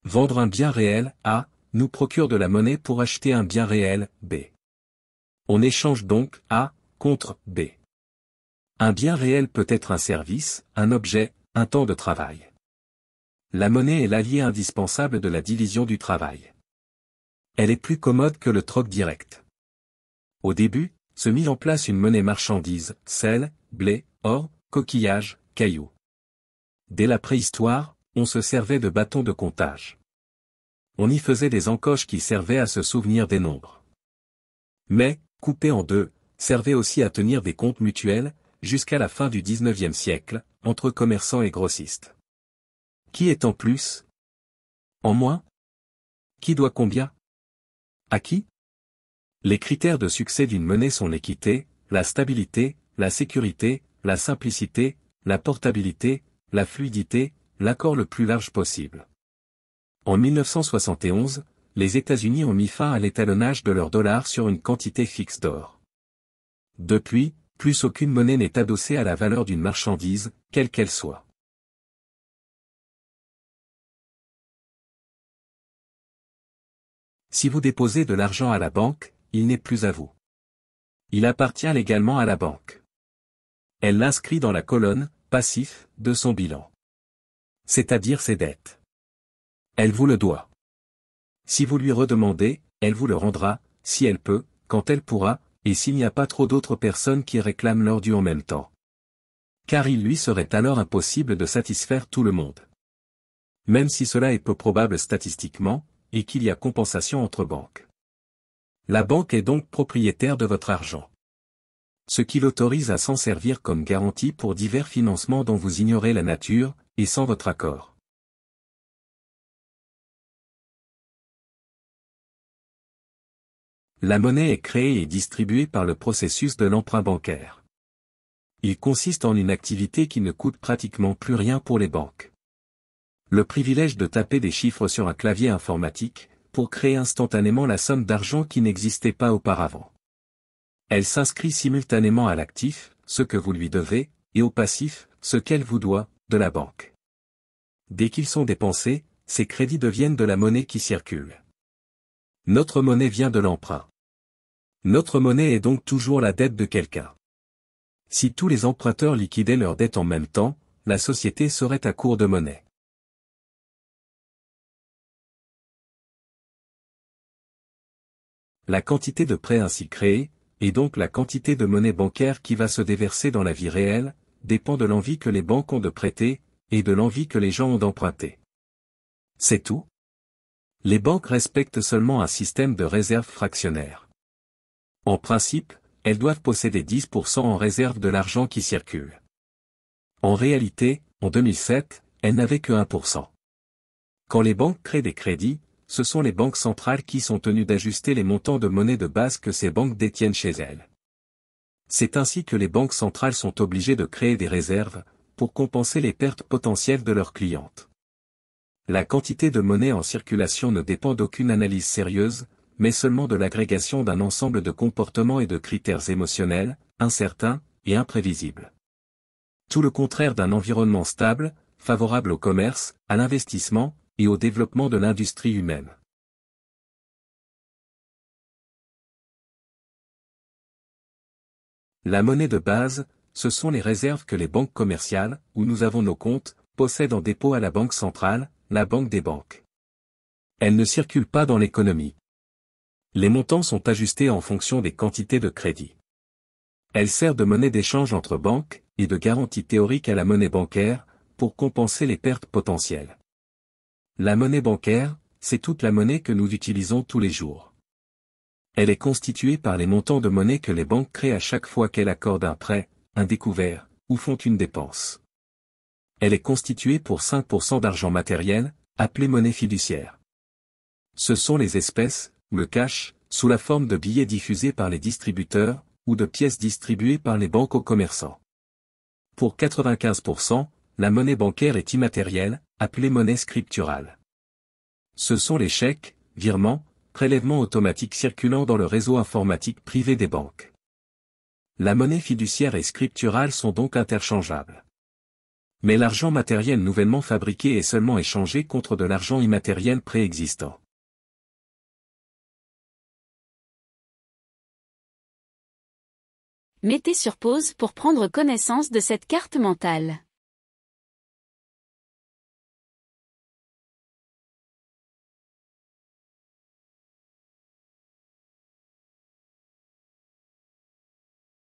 Vendre un bien réel, A, nous procure de la monnaie pour acheter un bien réel, B. On échange donc, A, contre, B. Un bien réel peut être un service, un objet, un temps de travail. La monnaie est l'allié indispensable de la division du travail. Elle est plus commode que le troc direct. Au début, se mit en place une monnaie marchandise, sel, blé, or, coquillages, cailloux. Dès la préhistoire, on se servait de bâtons de comptage. On y faisait des encoches qui servaient à se souvenir des nombres. Mais, coupés en deux, servaient aussi à tenir des comptes mutuels, jusqu'à la fin du XIXe siècle, entre commerçants et grossistes. Qui est en plus? En moins? Qui doit combien? À qui? Les critères de succès d'une monnaie sont l'équité, la stabilité, la sécurité, la simplicité, la portabilité, la fluidité, l'accord le plus large possible. En 1971, les États-Unis ont mis fin à l'étalonnage de leur dollar sur une quantité fixe d'or. Depuis, plus aucune monnaie n'est adossée à la valeur d'une marchandise, quelle qu'elle soit. Si vous déposez de l'argent à la banque, il n'est plus à vous. Il appartient légalement à la banque. Elle l'inscrit dans la colonne « Passif » de son bilan. C'est-à-dire ses dettes. Elle vous le doit. Si vous lui redemandez, elle vous le rendra, si elle peut, quand elle pourra, et s'il n'y a pas trop d'autres personnes qui réclament leur dû en même temps. Car il lui serait alors impossible de satisfaire tout le monde. Même si cela est peu probable statistiquement, et qu'il y a compensation entre banques. La banque est donc propriétaire de votre argent. Ce qui l'autorise à s'en servir comme garantie pour divers financements dont vous ignorez la nature, et sans votre accord. La monnaie est créée et distribuée par le processus de l'emprunt bancaire. Il consiste en une activité qui ne coûte pratiquement plus rien pour les banques. Le privilège de taper des chiffres sur un clavier informatique, pour créer instantanément la somme d'argent qui n'existait pas auparavant. Elle s'inscrit simultanément à l'actif, ce que vous lui devez, et au passif, ce qu'elle vous doit, de la banque. Dès qu'ils sont dépensés, ces crédits deviennent de la monnaie qui circule. Notre monnaie vient de l'emprunt. Notre monnaie est donc toujours la dette de quelqu'un. Si tous les emprunteurs liquidaient leurs dettes en même temps, la société serait à court de monnaie. La quantité de prêts ainsi créés, et donc la quantité de monnaie bancaire qui va se déverser dans la vie réelle, dépend de l'envie que les banques ont de prêter, et de l'envie que les gens ont d'emprunter. C'est tout. Les banques respectent seulement un système de réserve fractionnaire. En principe, elles doivent posséder 10% en réserve de l'argent qui circule. En réalité, en 2007, elles n'avaient que 1%. Quand les banques créent des crédits, ce sont les banques centrales qui sont tenues d'ajuster les montants de monnaie de base que ces banques détiennent chez elles. C'est ainsi que les banques centrales sont obligées de créer des réserves, pour compenser les pertes potentielles de leurs clientes. La quantité de monnaie en circulation ne dépend d'aucune analyse sérieuse, mais seulement de l'agrégation d'un ensemble de comportements et de critères émotionnels, incertains et imprévisibles. Tout le contraire d'un environnement stable, favorable au commerce, à l'investissement, et au développement de l'industrie humaine. La monnaie de base, ce sont les réserves que les banques commerciales, où nous avons nos comptes, possèdent en dépôt à la banque centrale, la banque des banques. Elles ne circulent pas dans l'économie. Les montants sont ajustés en fonction des quantités de crédit. Elle sert de monnaie d'échange entre banques, et de garantie théorique à la monnaie bancaire, pour compenser les pertes potentielles. La monnaie bancaire, c'est toute la monnaie que nous utilisons tous les jours. Elle est constituée par les montants de monnaie que les banques créent à chaque fois qu'elles accordent un prêt, un découvert, ou font une dépense. Elle est constituée pour 5% d'argent matériel, appelé monnaie fiduciaire. Ce sont les espèces, le cash, sous la forme de billets diffusés par les distributeurs, ou de pièces distribuées par les banques aux commerçants. Pour 95%, la monnaie bancaire est immatérielle, appelée monnaie scripturale. Ce sont les chèques, virements, prélèvements automatiques circulant dans le réseau informatique privé des banques. La monnaie fiduciaire et scripturale sont donc interchangeables. Mais l'argent matériel nouvellement fabriqué est seulement échangé contre de l'argent immatériel préexistant. Mettez sur pause pour prendre connaissance de cette carte mentale.